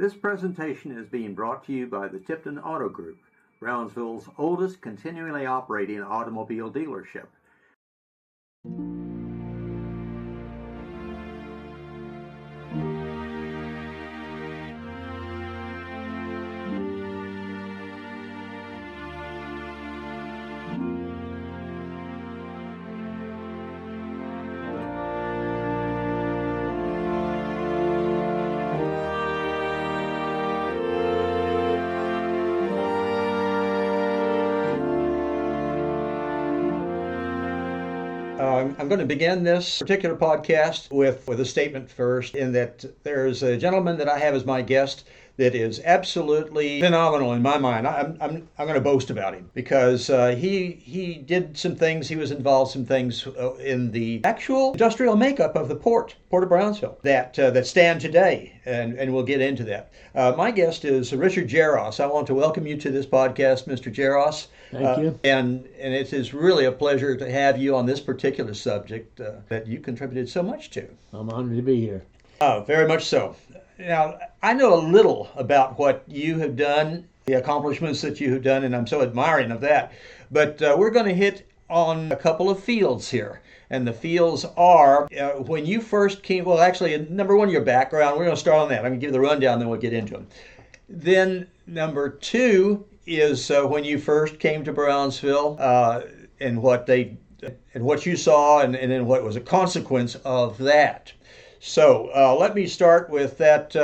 This presentation is being brought to you by the Tipton Auto Group, Brownsville's oldest continually operating automobile dealership. I'm going to begin this particular podcast with a statement first, in that there's a gentleman that I have as my guest that is absolutely phenomenal in my mind. I'm going to boast about him because he did some things. He was involved in some things in the actual industrial makeup of the Port of Brownsville that stand today, and we'll get into that. My guest is Richard Jaross. I want to welcome you to this podcast, Mr. Jaross. Thank you. And it is really a pleasure to have you on this particular subject that you contributed so much to. I'm honored to be here. Very much so. Now, I know a little about what you have done, the accomplishments that you have done, and I'm so admiring of that. But we're going to hit on a couple of fields here. And the fields are, when you first came, well, actually, number one, your background. We're going to start on that. I'm going to give you the rundown, then we'll get into them. Then number two is when you first came to Brownsville, and what you saw, and then what was a consequence of that. So let me start with that.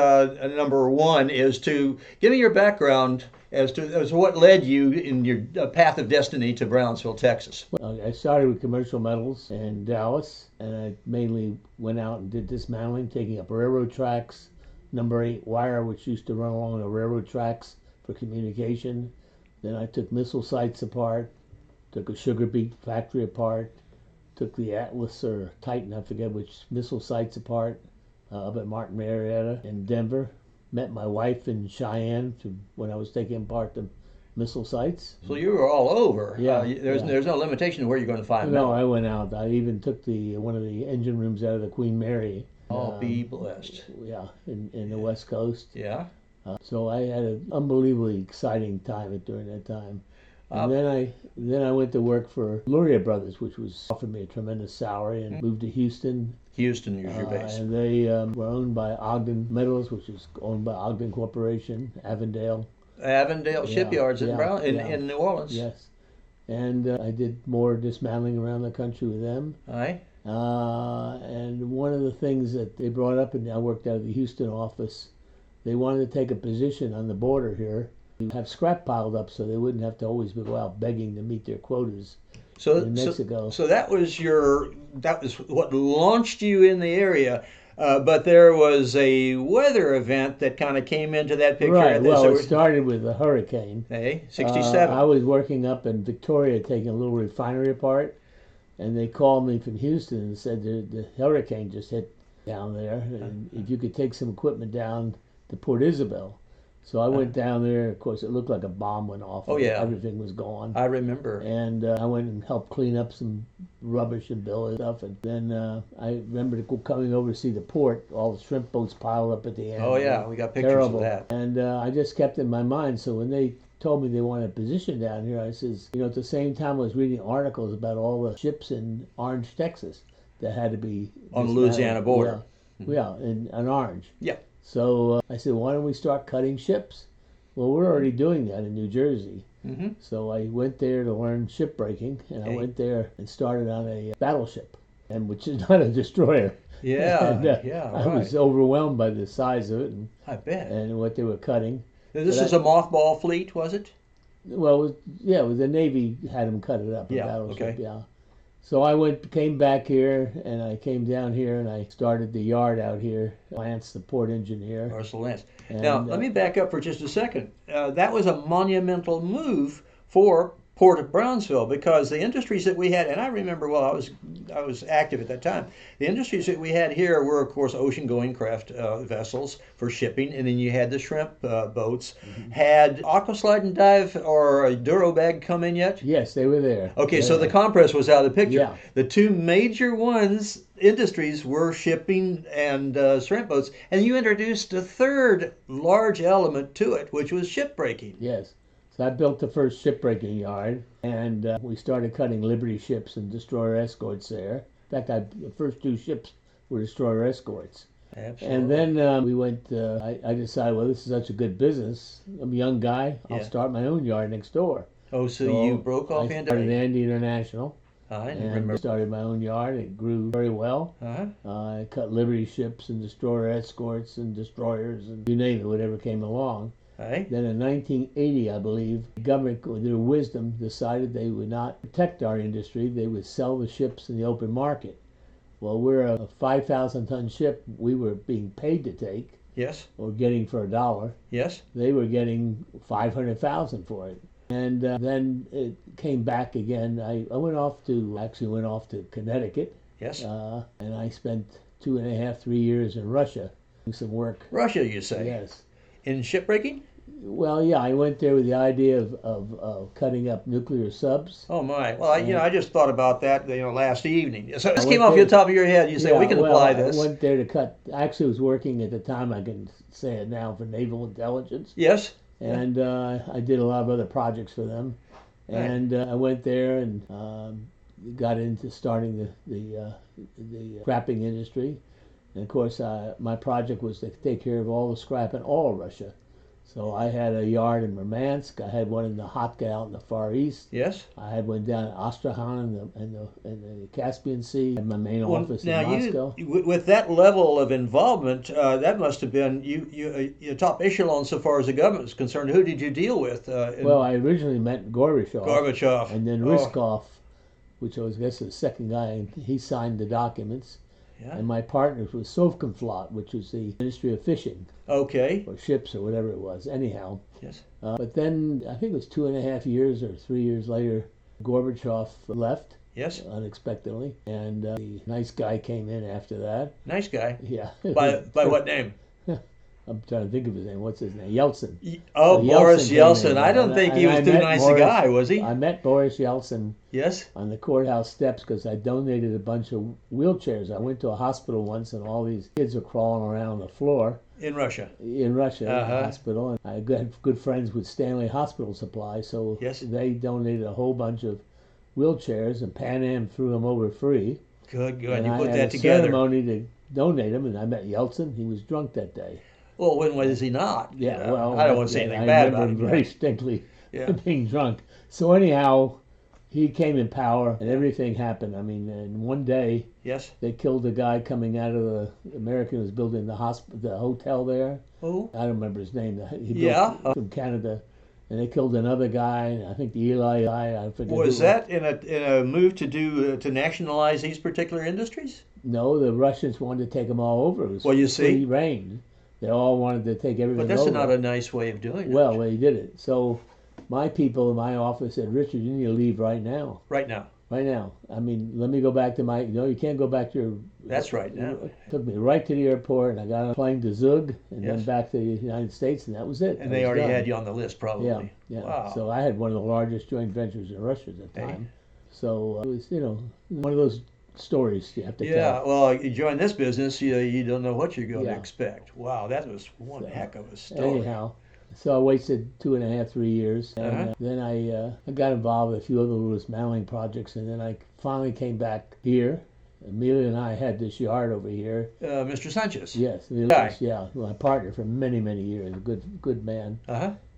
Number one is to give me your background as to what led you in your path of destiny to Brownsville, Texas. Well, I started with commercial metals in Dallas, and I mainly went out and did dismantling, taking up railroad tracks, number 8 wire, which used to run along the railroad tracks for communication. Then I took missile sites apart, took a sugar beet factory apart, took the Atlas or Titan, I forget which, missile sites apart up at Martin Marietta in Denver. Met my wife in Cheyenne when I was taking apart the missile sites. So you were all over. Yeah. There's no limitation to where you're going to find No, metal. I went out. I even took one of the engine rooms out of the Queen Mary. Be blessed. Yeah, in the West Coast. Yeah. So I had an unbelievably exciting time during that time. And then I went to work for Luria Brothers, which offered me a tremendous salary, and moved to Houston. Houston is your base. And they were owned by Ogden Metals, which is owned by Ogden Corporation, Avondale. Shipyards in New Orleans. Yes. And I did more dismantling around the country with them. Aye. And one of the things that they brought up, and I worked out of the Houston office, they wanted to take a position on the border here, to have scrap piled up so they wouldn't have to always go out begging to meet their quotas in Mexico. So that was what launched you in the area. But there was a weather event that kind of came into that picture. Right. Well, it started with a hurricane. Hey, 67. I was working up in Victoria taking a little refinery apart, and they called me from Houston and said the hurricane just hit down there, and if you could take some equipment down to Port Isabel. So I went down there. Of course, it looked like a bomb went off. Oh, yeah. Everything was gone. I remember. And I went and helped clean up some rubbish and billet stuff. And then I remember coming over to see the port, all the shrimp boats piled up at the end. Oh, yeah. We got pictures of that. And I just kept it in my mind. So when they told me they wanted a position down here, I says, at the same time I was reading articles about all the ships in Orange, Texas that had to be on the Louisiana border. Yeah, in Orange. Yeah. So I said, why don't we start cutting ships? Well, we're already doing that in New Jersey. Mm-hmm. So I went there to learn shipbreaking, and I went there and started on a battleship, which is not a destroyer. Yeah, and, I was overwhelmed by the size of it. I bet. And what they were cutting. This is a mothball fleet, was it? Well, it was the Navy had them cut it up. Yeah, a battleship, okay. Yeah. So I came back here, and I came down here, and I started the yard out here. Lance, the port engineer. Marshal Lance. Now, let me back up for just a second. That was a monumental move for port of Brownsville, because the industries that we had, and I remember, well, I was active at that time. The industries that we had here were, of course, ocean-going craft vessels for shipping, and then you had the shrimp boats. Had Aqua Slide and Dive or a Durobag come in yet? Yes, they were there. Okay, so the compress was out of the picture. Yeah. The two major industries were shipping and shrimp boats, and you introduced a third large element to it, which was shipbreaking. Yes. So I built the first shipbreaking yard, and we started cutting Liberty ships and destroyer escorts there. In fact, the first two ships were destroyer escorts. Absolutely. And then we went, I decided, well, this is such a good business. I'm a young guy. I'll start my own yard next door. Oh, so you broke off into Andy International. I and remember. Started my own yard. It grew very well. I cut Liberty ships and destroyer escorts and destroyers and you name it, whatever came along. Then in 1980, I believe, the government, with their wisdom, decided they would not protect our industry. They would sell the ships in the open market. Well, we're a 5,000-ton ship we were being paid to take. Yes. Or getting for $1. Yes. They were getting $500,000 for it. And then it came back again. I went off to Connecticut. Yes. And I spent 2.5, 3 years in Russia doing some work. Russia, you say? Yes. In shipbreaking? Well, yeah, I went there with the idea of cutting up nuclear subs. Oh my! Well, I just thought about that, last evening. So this came off the top of your head. You say we can apply this. I went there to cut. I actually was working at the time. I can say it now for naval intelligence. Yes. And I did a lot of other projects for them. And I went there and got into starting the scrapping industry. And of course, my project was to take care of all the scrap in all of Russia. So I had a yard in Murmansk. I had one in the Khatka out in the Far East. Yes. I had one down in Astrakhan in the Caspian Sea. I had my main office in Moscow. With that level of involvement, that must have been you top echelon so far as the government is concerned. Who did you deal with? Well, I originally met Gorbachev. Gorbachev. And then Ryzhkov, which I guess the second guy, and he signed the documents. Yeah. And my partners was Sovcomflot, which was the Ministry of Fishing. Okay. Or ships or whatever it was. Anyhow. Yes. But then I think it was 2.5 years or 3 years later, Gorbachev left. Yes. Unexpectedly, and the nice guy came in after that. Nice guy. Yeah. By what name? I'm trying to think of his name. What's his name? Yeltsin. Oh, so Boris Yeltsin. I don't think he was too nice a guy, was he? I met Boris Yeltsin. Yes. On the courthouse steps because I donated a bunch of wheelchairs. I went to a hospital once, and all these kids were crawling around the floor. In Russia. In Russia, in the hospital. And I got good friends with Stanley Hospital Supply, so they donated a whole bunch of wheelchairs, and Pan Am threw them over free. Good. And you I put had that a together. ceremony to donate them, and I met Yeltsin. He was drunk that day. Well, when was he not? Yeah, well, I don't want to say anything bad about him. Very distinctly being drunk. So anyhow, he came in power, and everything happened. I mean, in one day, they killed a guy coming out of the American who was building the hotel there. Who? I don't remember his name. He built from Canada. And they killed another guy, and I think the Eli guy, I forget. Was that in a move to nationalize these particular industries? No, the Russians wanted to take them all over. It was you see, free reign. They all wanted to take everything over. But that's not a nice way of doing it. Well, they did it. So my people in my office said, Richard, you need to leave right now. Right now. Right now. I mean, let me go back to you can't go back to your... That's right now. It took me right to the airport, and I got on a plane to Zug, and then back to the United States, and that was it. And they already had you on the list, probably. Yeah. Wow. So I had one of the largest joint ventures in Russia at the time. So it was, one of those stories you have to tell. Yeah, well, you join this business, you don't know what you're going to expect. Wow, that was one heck of a story. Anyhow, so I wasted 2.5, 3 years, and then I got involved with a few other little dismantling projects, and then I finally came back here. Amelia and I had this yard over here. Mr. Sanchez. Yes, my partner for many, many years, a good man.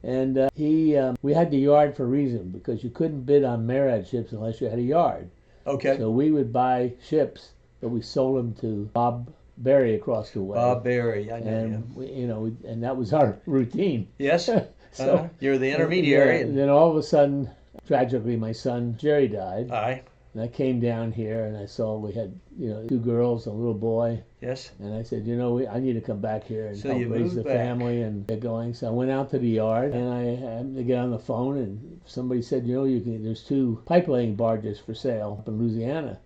And we had the yard for a reason, because you couldn't bid on MARAD ships unless you had a yard. Okay. So we would buy ships, but we sold them to Bob Berry across the way. Bob Berry, I know him. And that was our routine. Yes. So you're the intermediary. And then all of a sudden, tragically, my son Jerry died. And I came down here and I saw we had, two girls and a little boy. Yes. And I said, I need to come back here and So help you raise moved the back. family and get going. So I went out to the yard and I happened to get on the phone and somebody said, there's 2 pipe laying barges for sale up in Louisiana.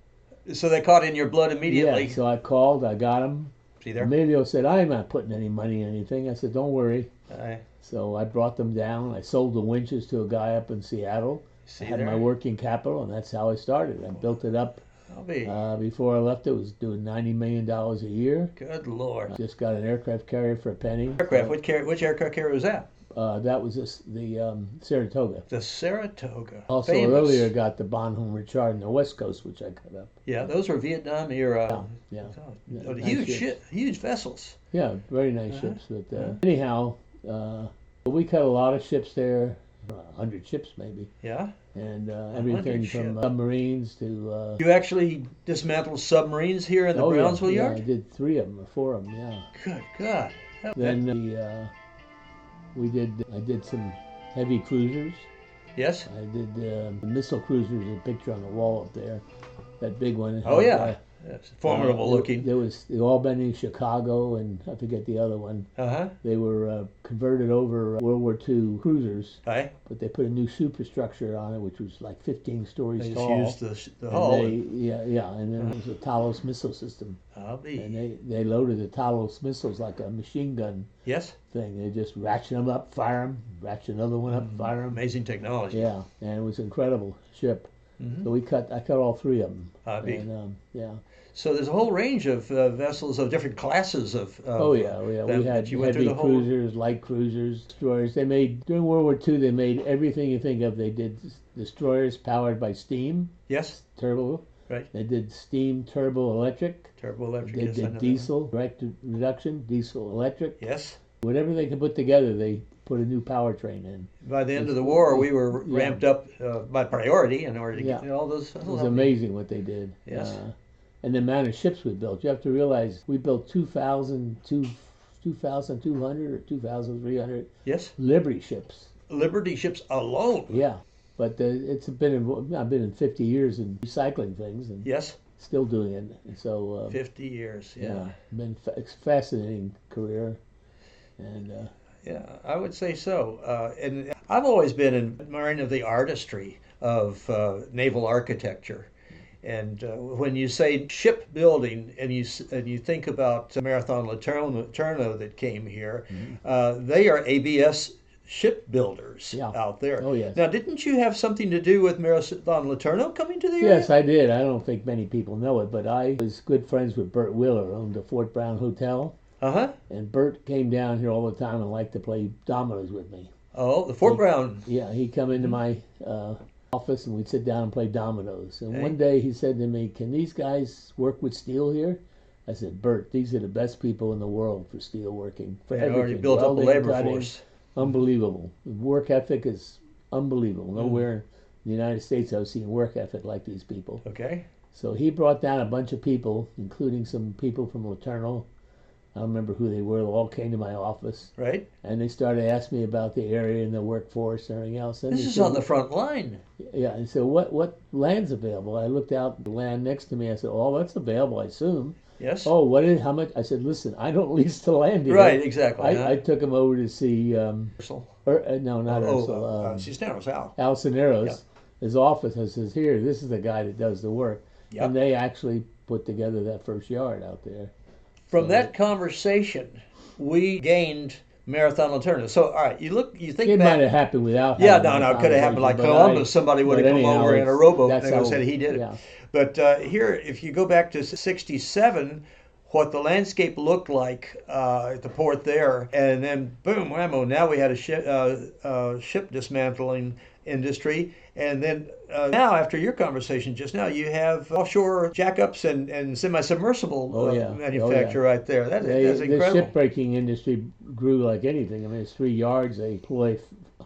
So they caught in your blood immediately. Yeah, so I called, I got them. See there? Emilio said, I'm not putting any money in anything. I said, don't worry. Aye. So I brought them down. I sold the winches to a guy up in Seattle. See I had there? my working capital, and that's how I started. I built it up. I'll be. Before I left, it was doing $90 million a year. Good Lord. Just got an aircraft carrier for a penny. Aircraft. Which aircraft carrier was that? That was the Saratoga. The Saratoga. Also, Famous. earlier got the Bonhomme Richard in the West Coast, which I cut up. Yeah, those were Vietnam era. Yeah. Oh, Nice huge vessels. Yeah, very nice ships. But anyhow, we cut a lot of ships there, 100 ships maybe. Yeah. And everything 100 from ships. Submarines to... You actually dismantled submarines here in the Brownsville yard? Yeah, I did 3 of them or 4 of them, yeah. Good God. Then I did some heavy cruisers. Yes? I did the missile cruisers, a picture on the wall up there, that big one. Oh, yeah. Yes. Formidable looking. There was the Albany, Chicago, and I forget the other one. Uh-huh. They were converted over World War II cruisers, Aye. but they put a new superstructure on it, which was like 15 stories They tall. just used the hull. And then it was a Talos missile system. I'll be. And they loaded the Talos missiles like a machine gun Yes? thing. They just ratchet them up, fire them, ratchet another one up, fire them. Amazing technology. Yeah, and it was an incredible ship. Mm-hmm. So I cut all 3 of them. I'll be. And, yeah. So there's a whole range of vessels of different classes of. Oh yeah. them We had that you went through heavy the whole- cruisers, light cruisers, destroyers. They made during World War II. They made everything you think of. They did destroyers powered by steam, Yes. turbo. Right. They did steam, turbo, electric. Turbo electric. They Yes, I know did that diesel, direct reduction, diesel, electric. one. Yes. Whatever they could put together, they put a new powertrain in. By the end of the war, we were ramped up by priority in order to get all those. It was amazing what they did. Yes. And the amount of ships we built. You have to realize we built 2,200 or 2,300 Yes. Liberty ships. Liberty ships alone. Yeah, but I've been in 50 years in recycling things and Yes. still doing it. And so 50 years. Yeah. been it's a fascinating career, and Yeah, I would say so. And I've always been an admiring of the artistry of naval architecture. And when you say shipbuilding and you think about Marathon Laterno that came here, they are ABS shipbuilders out there. Oh, yes. Now, didn't you have something to do with Marathon Laterno coming to the area? yes, I did. I don't think many people know it, but I was good friends with Bert Wheeler, who owned the Fort Brown Hotel. Uh-huh. And Bert came down here all the time and liked to play dominoes with me. Oh, the Fort Brown. Yeah, he'd come into my office and we'd sit down and play dominoes. And Okay. one day he said to me, "Can these guys work with steel here?" I said, "Bert, these are the best people in the world for steel working. For They everything. already built up a Welding, labor cutting, force. Unbelievable. The work ethic is unbelievable. Nowhere in the United States I've seen work ethic like these people." Okay. So he brought down a bunch of people, including some people from Laterno. I don't remember who they were. They all came to my office. Right. And they started asking me about the area and the workforce and everything else. And This they is said, on the front line. Yeah, and so what land's available? I looked out the land next to me. I said, "Oh, that's available, I assume." Yes. "Oh, how much?" I said, "Listen, I don't lease the land here." Right, exactly. I took him over to see, Ursel. no, not Ursel, Cisneros, Al. Al Cineros, his office. I says, "Here, this is the guy that does the work." Yep. And they actually put together that first yard out there. From that conversation, we gained Marathon Laterno. So, all right, you think It back. might have happened without. Yeah, having no, that it could have happened like conversation, Columbus. Somebody would have but come anyhow, over in a it's- rowboat that's and how- said he did it. yeah. But here, if you go back to '67, what the landscape looked like at the port there, and then boom, whammo, now we had a ship dismantling industry. And then now, after your conversation just now, you have offshore jackups and semi-submersible manufacture right there. That's The incredible. shipbreaking industry grew like anything. I mean, it's 3 yards. They employ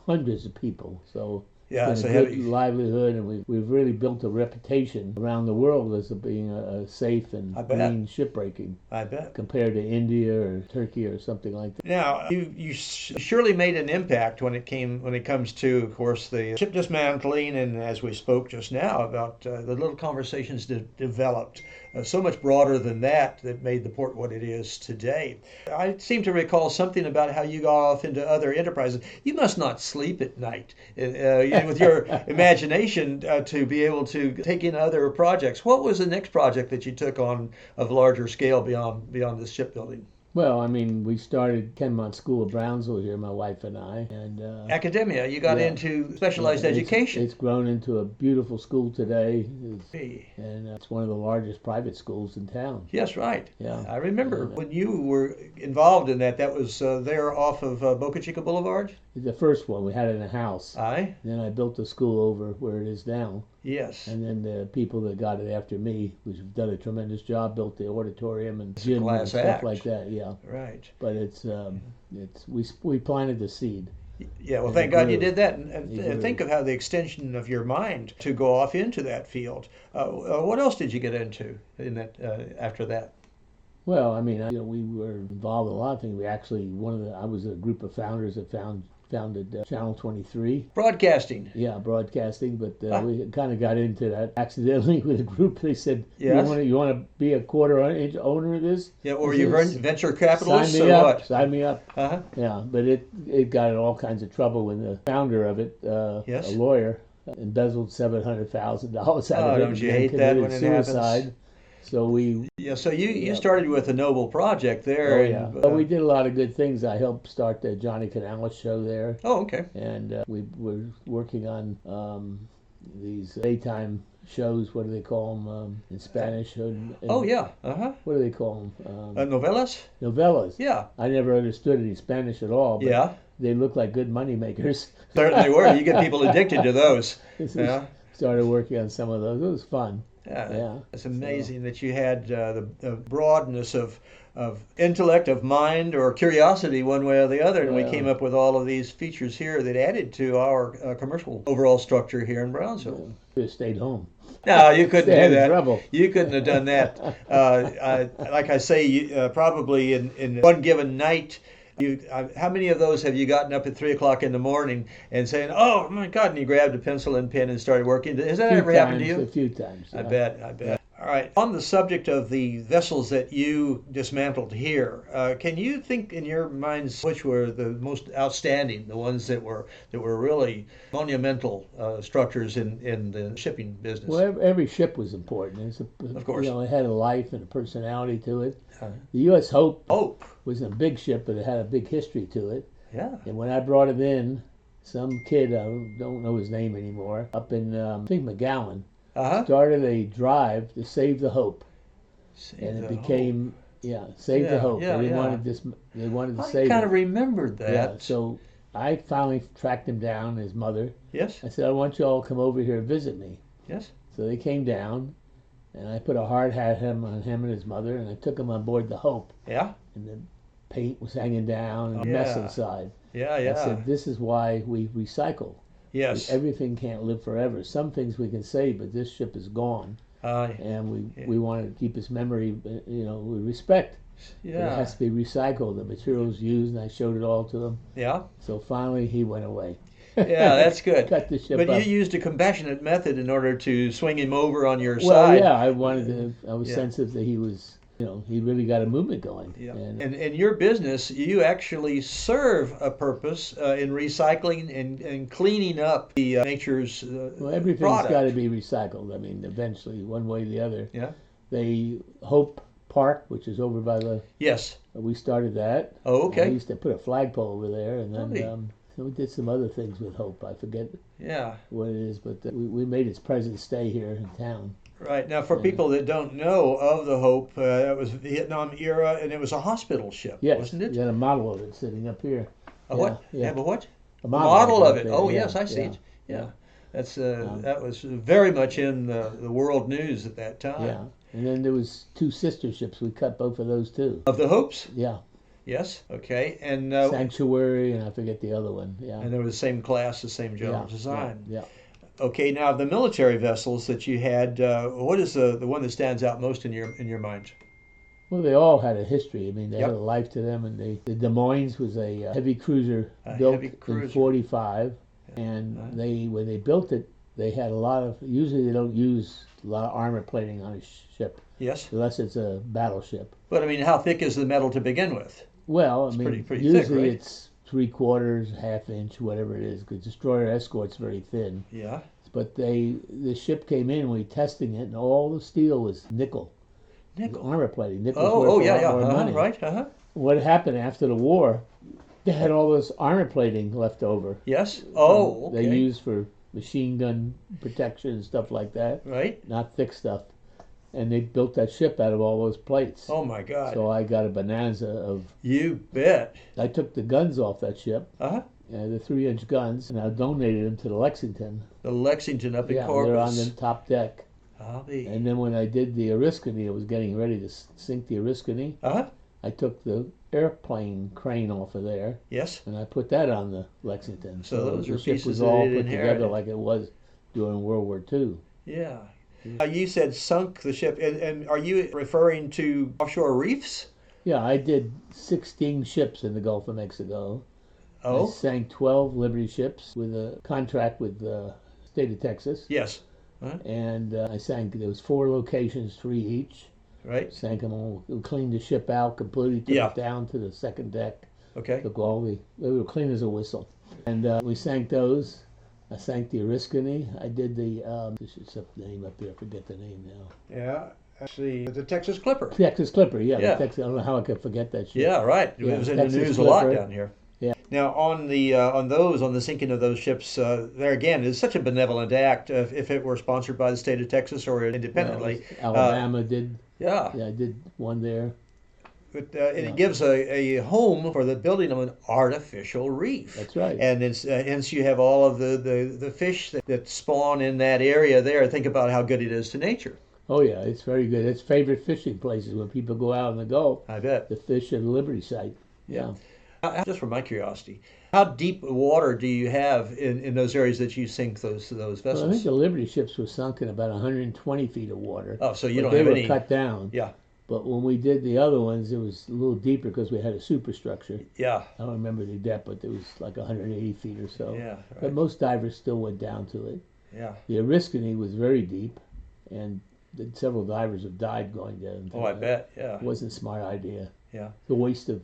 hundreds of people. So Yeah, It's so been a good heavy. livelihood, and we've really built a reputation around the world as being a safe and I bet. green shipbreaking I bet. compared to India or Turkey or something like that. Now, you surely made an impact when it comes to, of course, the ship dismantling, and as we spoke just now about the little conversations that developed, so much broader than that made the port what it is today. I seem to recall something about how you got off into other enterprises. You must not sleep at night with your imagination to be able to take in other projects. What was the next project that you took on of larger scale beyond this shipbuilding? Well, I mean, we started 10-month school at Brownsville here, my wife and I, and Academia, you got yeah, into specialized yeah, education. It's grown into a beautiful school today, Hey. and it's one of the largest private schools in town. Yes, right. Yeah. I remember And, when you were involved in that. That was there off of Boca Chica Boulevard. the first one we had it in a house. Aye. Then I built the school over where it is now. Yes. And then the people that got it after me, which have done a tremendous job, built the auditorium and gym and class stuff act. like that. Yeah, Right. but we planted the seed. Yeah. Well, And thank it God you grew. did that, It and grew. think of how the extension of your mind to go off into that field. What else did you get into in that after that? Well, I mean, we were involved in a lot of things. We actually I was a group of founders that founded Channel 23. Broadcasting. Yeah, broadcasting, but we kind of got into that accidentally with a group. They said, Yes. you want to be a quarter-inch owner of this? Yeah. Or I you said, venture Sign capitalists me or up. what? Sign me up. Uh-huh. Yeah, but it got in all kinds of trouble when the founder of it, Yes. a lawyer, embezzled $700,000 out Oh, of it. don't you and hate that committed when it suicide. happens? So we, Yeah. So you Yeah. started with a noble project there. oh yeah, but we did a lot of good things. I helped start the Johnny Canales show there, Oh, okay. and we were working on these daytime shows. What do they call them in Spanish? Oh yeah. Uh-huh. What do they call them? Novellas. Novellas. Yeah. I never understood any Spanish at all, but Yeah. they look like good money makers. Certainly were. You get people addicted to those. Yeah. Started working on some of those. It was fun. Yeah. Yeah. It's amazing that you had the broadness of intellect, of mind, or curiosity, one way or the other, and we Yeah. came up with all of these features here that added to our commercial overall structure here in Brownsville. Should have stayed home. No, you couldn't Stay do in that. trouble. You couldn't have done that. Like I say, probably in one given night. How many of those have you gotten up at 3 o'clock in the morning and saying, "Oh my God," and you grabbed a pencil and pen and started working? Has that ever happened to you? A few times. I Yeah. bet. I bet. All right. On the subject of the vessels that you dismantled here, can you think in your minds which were the most outstanding, the ones that were really monumental structures in the shipping business? Well, every ship was important. Of course. It had a life and a personality to it. Uh-huh. The U.S. Hope Hope. was a big ship, but it had a big history to it. Yeah. And when I brought it in, some kid, I don't know his name anymore, up in, I think McGowan, Uh-huh. started a drive to save the Hope. Save And it the became, Save Yeah, the Hope. yeah, They yeah. wanted to Hope. I save kind of it. remembered that. Yeah, so I finally tracked him down, his mother. Yes. I said, I want you all to come over here and visit me. Yes. So they came down, and I put a hard hat on him and his mother, and I took him on board the Hope. Yeah. And the paint was hanging down and Oh, a mess yeah. inside. Yeah. I Yeah. said, this is why we recycle. Yes. Everything can't live forever. Some things we can save, but this ship is gone. And we want to keep its memory, with respect. But it Yeah. has to be recycled. The materials used, and I showed it all to him. Yeah. So finally, he went away. Yeah, that's good. Cut the ship But up. you used a compassionate method in order to swing him over on your Well, side. yeah, I was Yeah. sensitive that he was, he really got a movement going. Yeah. And, And in your business, you actually serve a purpose in recycling and cleaning up the nature's well, everything's product. got to be recycled. I mean, eventually, one way or the other. Yeah. They Hope Park, which is over by Yes. we started that. Oh, I okay. used to put a flagpole over there, and then Really? so we did some other things with Hope. I forget Yeah. what it is, but we made its present stay here in town. Right. Now, for people that don't know of the Hope, it was Vietnam era, and it was a hospital ship, Yes, wasn't it? you got a model of it sitting up here. A what? Yeah. Have a what? A Model of up it. there, Oh, yeah, yes, I see yeah, it. Yeah. That's Yeah. that was very much in the world news at that time. Yeah, and then there was two sister ships. We cut both of those too. Of the Hopes? Yeah, Yes. Okay. And Sanctuary, and I forget the other one. Yeah. and they were the same class, the same general Yeah, design. yeah. Okay. Now the military vessels that you had, what is the one that stands out most in your mind? Well, they all had a history. I mean, they had a Yep. life to them. And the Des Moines was a heavy cruiser A built heavy in cruiser. '45, and Uh, when they built it, they had a lot of. Usually, they don't use a lot of armor plating on a ship yes. unless it's a battleship. But I mean, how thick is the metal to begin with? Well, I It's mean, pretty thick, usually right? it's 3/4, half-inch, whatever it is. Because destroyer escort's very thin. Yeah. But the ship came in, we were testing it, and all the steel was nickel. Nickel. Armor plating. Nickel's Oh, worth oh a yeah, lot yeah. more money. Right. Uh-huh. What happened after the war? They had all this armor plating left over. Yes. Oh, They okay. used for machine gun protection and stuff like that, Right. not thick stuff. And they built that ship out of all those plates. Oh my God. So I got a bonanza of. You bet. I took the guns off that ship, Uh-huh. the 3-inch guns, and I donated them to the Lexington. The Lexington up in Yeah, they're on the Corpus. top deck. I'll be. And then when I did the Oriskany, I was getting ready to sink the Oriskany. Uh-huh. I took the airplane crane off of there, Yes. and I put that on the Lexington. So those the are ship pieces was that all it put inherited. together like it was during World War II. Yeah. You said sunk the ship, and are you referring to offshore reefs? Yeah, I did 16 ships in the Gulf of Mexico. I Oh, sank 12 Liberty ships with a contract with the state of Texas. yes. And I sank, there was 4 locations, 3 each. Right. Sank them all, cleaned the ship out completely, took Yeah. it down to the second deck. Okay. Took all they were clean as a whistle. And we sank those. I sank the Oriskany. I did the, this is the name up there, I forget the name now. Yeah. Actually, the Texas Clipper. Texas Clipper, yeah. Yeah. I don't know how I could forget that shit. Yeah, right. It Yeah, was in the Texas news a lot Clipper. down here. Yeah. Now on the sinking of those ships, there again is such a benevolent act. If it were sponsored by the state of Texas or independently, Alabama did. yeah. Yeah, I did one there. But it gives a home for the building of an artificial reef. That's right. And it's, hence you have all of the fish that spawn in that area there. Think about how good it is to nature. Oh yeah, it's very good. It's favorite fishing places when people go out in the Gulf. I bet. The fish at the Liberty site. Yeah. Just for my curiosity, how deep water do you have in those areas that you sink those Well, I vessels? think the Liberty ships were sunk in about 120 feet of water. Oh, so you But don't they have were any. cut down. Yeah, But when we did the other ones, it was a little deeper because we had a superstructure. yeah, I don't remember the depth, but it was like 180 feet or so. yeah, But right. most divers still went down to it. Yeah. The Oriskany was very deep, and several divers have died going down. Oh, I bet. Yeah, It wasn't a smart idea. yeah, The waste of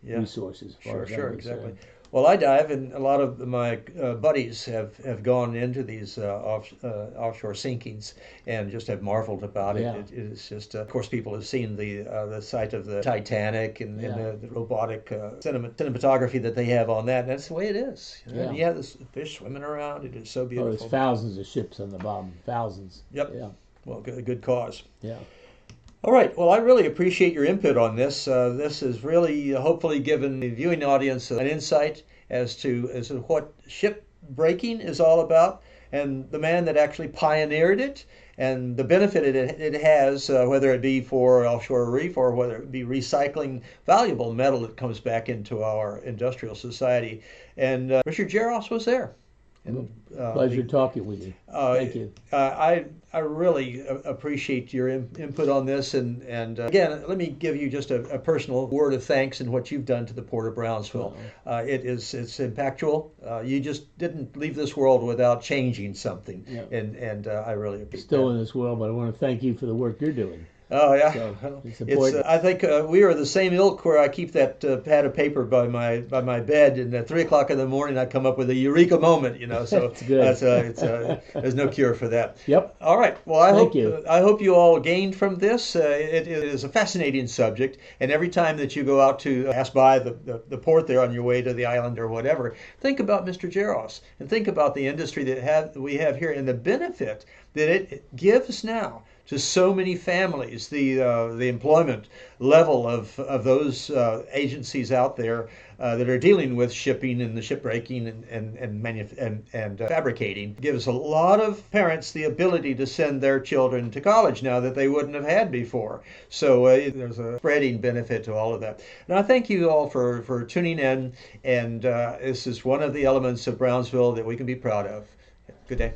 yeah. resources. as far Sure, as I'm sure, concerned. exactly. Well, I dive, and a lot of my buddies have gone into these offshore sinkings and just have marveled about it. Yeah. It's just, of course, people have seen the site of the Titanic and Yeah. the robotic cinematography that they have on that. And that's the way it is. You know? Yeah. And you have this fish swimming around. It is so Oh, beautiful. there's thousands of ships on the bottom. Thousands. Yep. Yeah. Well, good cause. Yeah. All right. Well, I really appreciate your input on this. This has really hopefully given the viewing audience an insight as to what shipbreaking is all about, and the man that actually pioneered it, and the benefit it has, whether it be for offshore reef or whether it be recycling valuable metal that comes back into our industrial society. And Mr. Jaross was there. And, Pleasure talking with you. Thank you. I really appreciate your input on this, and again, let me give you just a personal word of thanks in what you've done to the Port of Brownsville. It's impactful. You just didn't leave this world without changing something, Yeah. and I really appreciate Still that. in this world, but I want to thank you for the work you're doing. Oh yeah, So, Well, it's important. I think we are the same ilk where I keep that pad of paper by my bed, and at 3 o'clock in the morning I come up with a eureka moment, you know. So That's good. there's no cure for that. Yep. All right. Well, I Thank you. hope you all gained from this. It is a fascinating subject, and every time that you go out to pass by the port there on your way to the island or whatever, think about Mr. Jaross and think about the industry that we have here and the benefit that it gives now to so many families. The employment level of those agencies out there that are dealing with shipping and the shipbreaking and fabricating gives a lot of parents the ability to send their children to college now that they wouldn't have had before. So there's a spreading benefit to all of that. And I thank you all for tuning in, and this is one of the elements of Brownsville that we can be proud of. Good day.